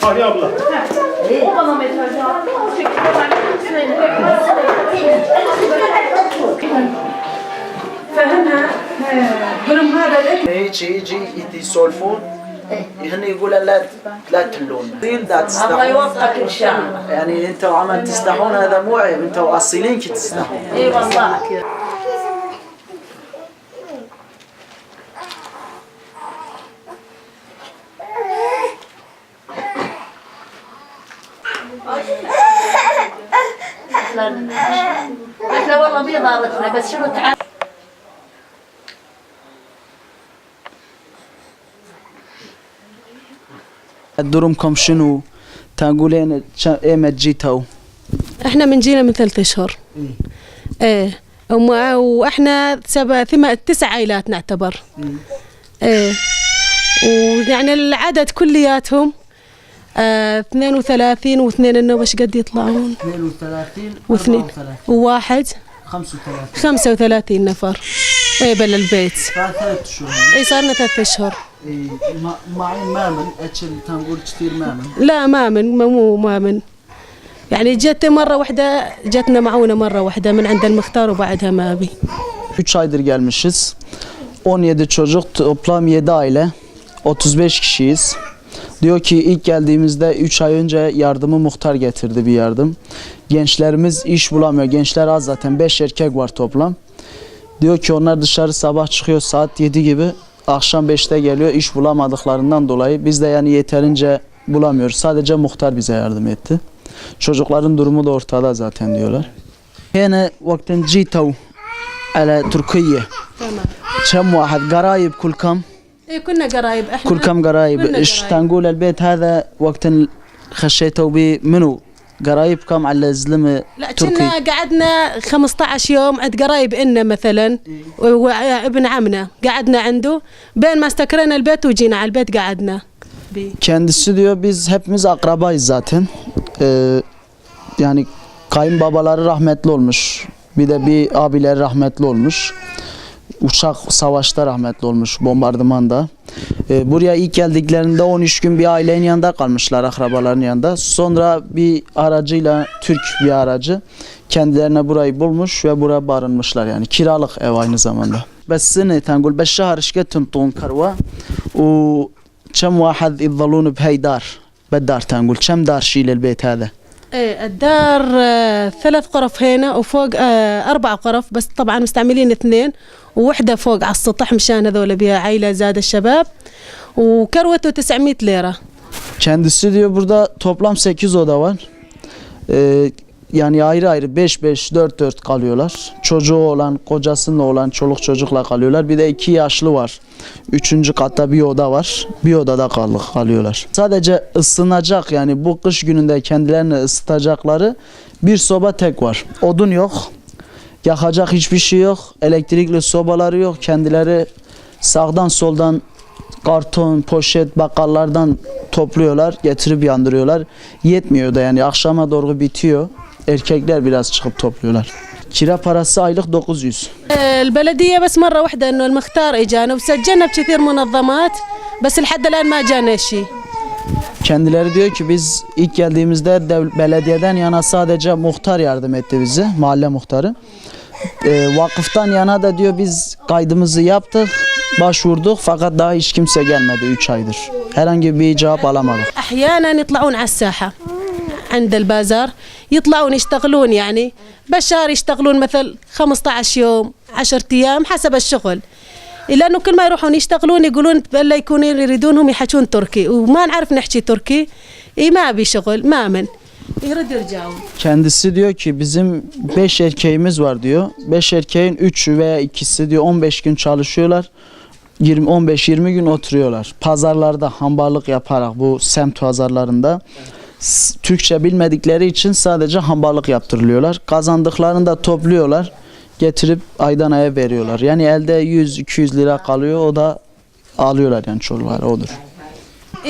Fahriye abla. O bana mesaj attı. O şekilde فهمها قرم هذا لك يجي يسولفون هن يقول لا تحلون الله يوفقك ان شاء الله يعني انتوا عمل تستحون هذا مو عيب انتوا اصيلين كي تستحون اي والله لا والله بيضارتنا بس شنو تعال دورمكم شنو؟ تقولين ايمتى جيتوا؟ احنا من جينا من 3 اشهر. ايه واحنا 9 عائلات نعتبر. ايه ويعني العدد كلياتهم 32 واثنين انه باش قد يطلعون 32 واثنين وواحد 35 نفر. ايه بل البيت صار 3 شهور. ايه صارنا 3 اشهر. ايه معين مامن اتشل تنقول كثير مامن. لا مامن مو مامن يعني جت مرة واحدة جتنا معونة مرة واحدة من عند المختار وبعدها ما أبي. 3 aydır gelmişiz. 17 çocuk, toplam 7 aile. 35 kişiyiz. Diyor ki ilk geldiğimizde 3 ay önce yardımı muhtar getirdi bir yardım. Gençlerimiz iş bulamıyor. Gençler az zaten. 5 erkek var toplam. Diyor ki onlar dışarı sabah çıkıyor saat 7 gibi. Akşam 5'te geliyor iş bulamadıklarından dolayı. Biz de yani yeterince bulamıyoruz. Sadece muhtar bize yardım etti. Çocukların durumu da ortada zaten diyorlar. Yine vaktin جيتوا على تركيا. تمام. كم واحد قرايب كل كم؟ إيه كنا قرايب إحنا. كل كم قرايب؟ إيش تنقول البيت هذا وقت خشيتوا به منو؟ قرايبكم على زلمة لا تركي؟ كنا قعدنا 15 يوم عند قرايب إلنا مثلا وابن عمنا قعدنا عنده بين ما استقرينا البيت وجينا على البيت قعدنا. Kendisi diyor biz hepimiz akrabayız zaten. Yani kayınbabaları rahmetli olmuş. Bir de bir abileri rahmetli olmuş. Uçak savaşta rahmetli olmuş, bombardımanda. Buraya ilk geldiklerinde 13 gün bir ailenin yanında kalmışlar, akrabaların yanında. Sonra bir aracıyla, Türk bir aracı kendilerine burayı bulmuş ve buraya barınmışlar yani. Kiralık ev aynı zamanda. Bes sene تنقول بالشهر ايش قد تنطون كروة وكم واحد يظلون بهاي دار بالدار تنقول كم دار شيل البيت هذا؟ ايه الدار 3 غرف هنا وفوق 4 غرف بس طبعا مستعملين 2 ووحدة فوق على السطح مشان هذول بها عائلة زاد الشباب وكروته 900 lira. Kendisi diyor burada toplam 8 oda var. Yani ayrı ayrı 5-5, 4-4 kalıyorlar. Çocuğu olan, kocasıyla olan, çoluk çocukla kalıyorlar. Bir de 2 yaşlı var. 3. katta bir oda var. Bir odada kalıyorlar. Sadece ısınacak yani bu kış gününde kendilerini ısıtacakları bir soba tek var. Odun yok. Yakacak hiçbir şey yok. Elektrikli sobaları yok. Kendileri sağdan soldan karton, poşet, bakkallardan topluyorlar, getirip yandırıyorlar. Yetmiyor da yani akşama doğru bitiyor. Erkekler biraz çıkıp topluyorlar. Kira parası aylık 900. البلدية بس مرة واحدة إنه المختار إجانا وسجلنا بكثير منظمات بس لحد الآن ما جانا شيء. Kendileri diyor ki biz ilk geldiğimizde belediyeden yana sadece muhtar yardım etti bize, mahalle muhtarı. Vakıftan yana da diyor biz kaydımızı yaptık, başvurduk fakat daha hiç kimse gelmedi 3 aydır. Herhangi bir cevap alamadık. أحيانا يطلعون على الساحة عند البازار يطلعون يشتغلون يعني بالشهر يشتغلون مثل 15 يوم 10 أيام حسب الشغل. لأنه كل ما يروحون يشتغلون يقولون بلا يكونون يريدونهم يحكون تركي وما نعرف نحكي تركي ما أبي شغل ما من يرد يرجعون. Kendisi diyor ki bizim 5 erkeğimiz var diyor. 5 erkeğin 3'ü veya ikisi diyor 15 gün çalışıyorlar. 15-20 gün oturuyorlar. Pazarlarda hambarlık yaparak bu semt pazarlarında Türkçe bilmedikleri için sadece hambarlık yaptırılıyorlar. Kazandıklarını da topluyorlar. Getirip aydan aya veriyorlar. Yani elde 100-200 lira kalıyor. O da alıyorlar yani çocuklar odur.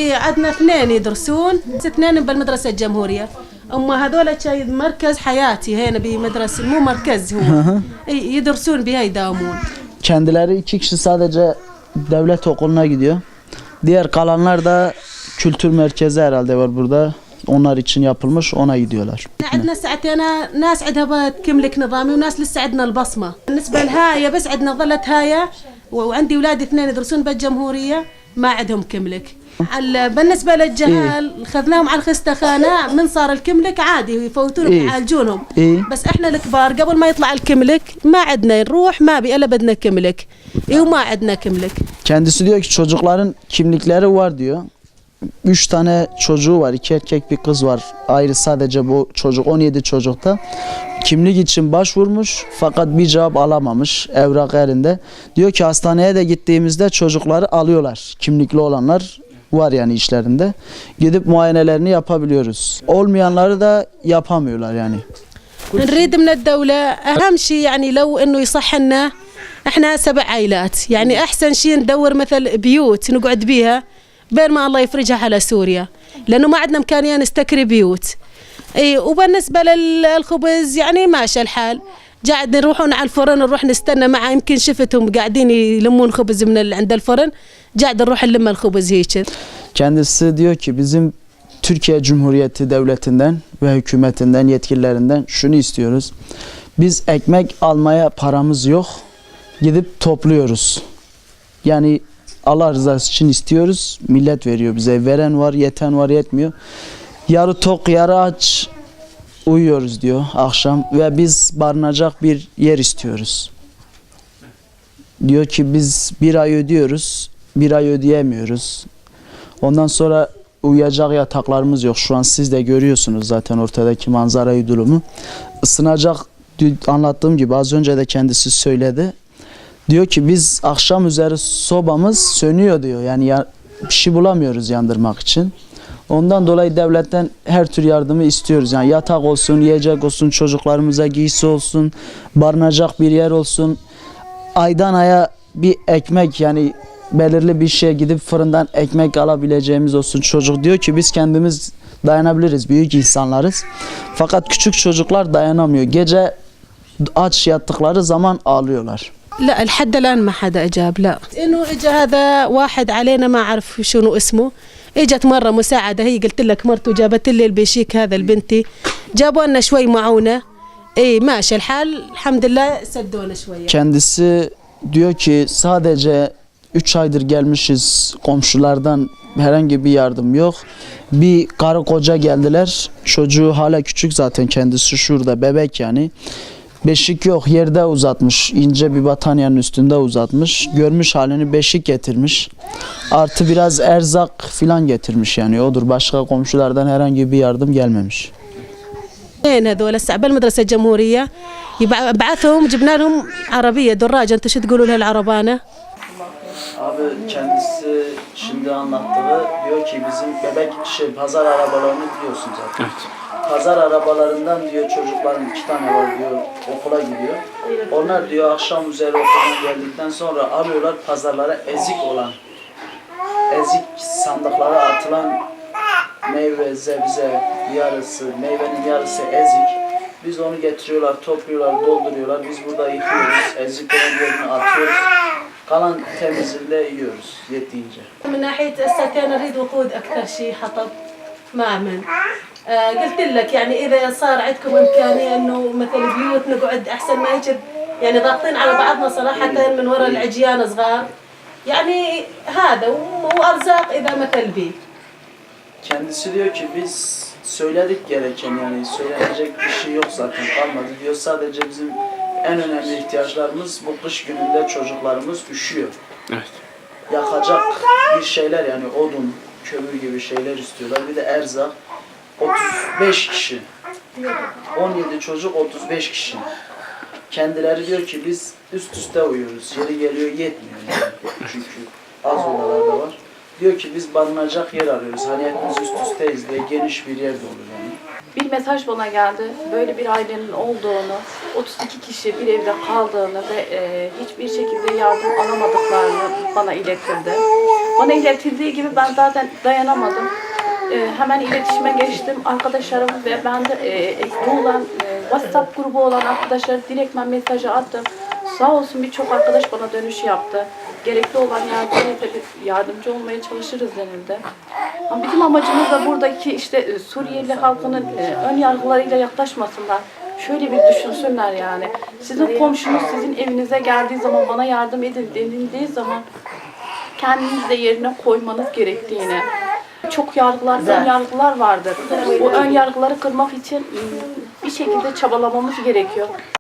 إيه عندنا اثنين يدرسون اثنين بالمدرسة الجمهورية أما هذول شيء مركز حياتي هنا بمدرسة مو مركز هو إيه يدرسون بها يداومون. Kendileri 2 kişi sadece devlet okuluna gidiyor. Diğer kalanlar da kültür merkezi herhalde var burada. Onlar için yapılmış, ona gidiyorlar. عندنا ساعتين ناس عندها كملك نظامي وناس لسه عندنا البصمة. بالنسبة لهاية بس عندنا ظلت هاية وعندي أولاد اثنين يدرسون بالجمهورية ما عندهم كملك. بالنسبة للجهال خذناهم على الخستخانة من صار الكملك عادي يفوتون يعالجونهم. بس احنا الكبار قبل ما يطلع الكملك ما عندنا نروح ما بي الا بدنا كملك. وما عندنا كملك. Kendisi diyor ki çocukların kimlikleri var diyor. 3 tane çocuğu var. 2 erkek bir kız var. Ayrı sadece bu çocuk 17 çocukta. Kimlik için başvurmuş fakat bir cevap alamamış evrak elinde. Diyor ki hastaneye de gittiğimizde çocukları alıyorlar. Kimlikli olanlar var yani işlerinde. Gidip muayenelerini yapabiliyoruz. Olmayanları da yapamıyorlar yani. نريد من الدولة أهم شيء يعني لو إنه يصح لنا إحنا 7 عائلات يعني أحسن شيء ندور مثل بيوت نقعد بيها بين ما الله يفرجها على سوريا لأنه ما عندنا إمكانية نستكري بيوت. إي وبالنسبة للخبز يعني ماشي الحال قاعد نروحون على الفرن نروح نستنى مع يمكن شفتهم قاعدين يلمون خبز من عند الفرن قاعد نروح نلم الخبز هيك. Kendisi diyor ki bizim Türkiye Cumhuriyeti Devleti'nden ve hükümetinden, yetkililerinden şunu istiyoruz. Biz ekmek almaya paramız yok. Gidip topluyoruz. Yani Allah rızası için istiyoruz. Millet veriyor bize. Veren var, yeten var, yetmiyor. Yarı tok, yarı aç uyuyoruz diyor akşam ve biz barınacak bir yer istiyoruz. Diyor ki biz 1 ay ödüyoruz, 1 ay ödeyemiyoruz. Ondan sonra uyuyacak yataklarımız yok. Şu an siz de görüyorsunuz zaten ortadaki manzarayı, durumu. Isınacak, anlattığım gibi az önce de kendisi söyledi. Diyor ki biz akşam üzeri sobamız sönüyor diyor. Yani bir şey bulamıyoruz yandırmak için. Ondan dolayı devletten her tür yardımı istiyoruz. Yani yatak olsun, yiyecek olsun, çocuklarımıza giysi olsun, barınacak bir yer olsun. Aydan aya bir ekmek yani belirli bir şeye gidip fırından ekmek alabileceğimiz olsun. Çocuk diyor ki biz kendimiz dayanabiliriz, büyük insanlarız. Fakat küçük çocuklar dayanamıyor. Gece aç yattıkları zaman ağlıyorlar. لا لحد الآن ما حدا أجاب لا إنه إجا هذا واحد علينا ما أعرف شنو اسمه إجت مرة مساعدة هي قلت لك مرته جابت لي البيشيك هذا لبنتي جابوا لنا شوي معونة إيه ماشي الحال الحمد لله سدونا شوية. Kendisi diyor ki sadece 3 aydır gelmişiz, komşulardan herhangi bir yardım yok. Bir karı koca geldiler. Çocuğu hala küçük zaten, kendisi şurada bebek yani. Beşik yok, yerde uzatmış. İnce bir battaniyenin üstünde uzatmış. Görmüş halini, beşik getirmiş. Artı biraz erzak filan getirmiş yani odur. Başka komşulardan herhangi bir yardım gelmemiş. وين هذول هسه بالمدرسة الجمهورية بعثهم جبنا لهم عربية دراجة انتوا شو تقولوا لها العربانة؟ Abi kendisi şimdi anlattığı diyor ki bizim bebek pazar arabalarını biliyorsun zaten. Evet. Pazar arabalarından diyor çocukların 2 tane var diyor okula gidiyor. Onlar diyor akşam üzeri okuldan geldikten sonra alıyorlar pazarlara ezik olan, ezik sandıklara atılan meyve, sebze yarısı, meyvenin yarısı ezik. Biz onu getiriyorlar, topluyorlar, dolduruyorlar. Biz burada yıkıyoruz, eziklerin yerine atıyoruz. Kalan temizliğinde yiyoruz yettiğince. من ناحية السكن نريد وقود أكثر شيء حطب ما من قلت لك يعني إذا صار عندكم إمكانية إنه مثل بيوت نقعد أحسن ما يجد يعني ضاغطين على بعضنا صراحة من وراء العجيان صغار يعني هذا وأرزاق إذا مثل بي. Kendisi diyor ki biz söyledik gereken yani söylenecek bir şey yok zaten kalmadı diyor. Sadece bizim en önemli ihtiyaçlarımız bu kış gününde çocuklarımız üşüyor. Evet. Yakacak bir şeyler yani odun, kömür gibi şeyler istiyorlar. Bir de erzak. 35 kişi. 17 çocuk 35 kişi. Kendileri diyor ki biz üst üste uyuyoruz. Yeri geliyor yetmiyor yani. Çünkü az odalarda var. Diyor ki biz barınacak yer arıyoruz. Hani hepimiz üst üsteyiz diye geniş bir yer de olur yani. Bir mesaj bana geldi. Böyle bir ailenin olduğunu, 32 kişi bir evde kaldığını ve hiçbir şekilde yardım alamadıklarını bana iletildi. Bana iletildiği gibi ben zaten dayanamadım. Hemen iletişime geçtim. Arkadaşlarım ve ben de ekli olan WhatsApp grubu olan arkadaşlara direktmen mesajı attım. Sağ olsun birçok arkadaş bana dönüş yaptı. Gerekli olan yardımcı yardımcı olmaya çalışırız denildi. Ama bizim amacımız da buradaki işte Suriyeli halkının ön yargılarıyla yaklaşmasınlar. Şöyle bir düşünsünler yani. Sizin komşunuz sizin evinize geldiği zaman bana yardım edin denildiği zaman kendinizi de yerine koymanız gerektiğini. Çok yargılar, ön yargılar vardır. Bu ön yargıları kırmak için bir şekilde çabalamamız gerekiyor.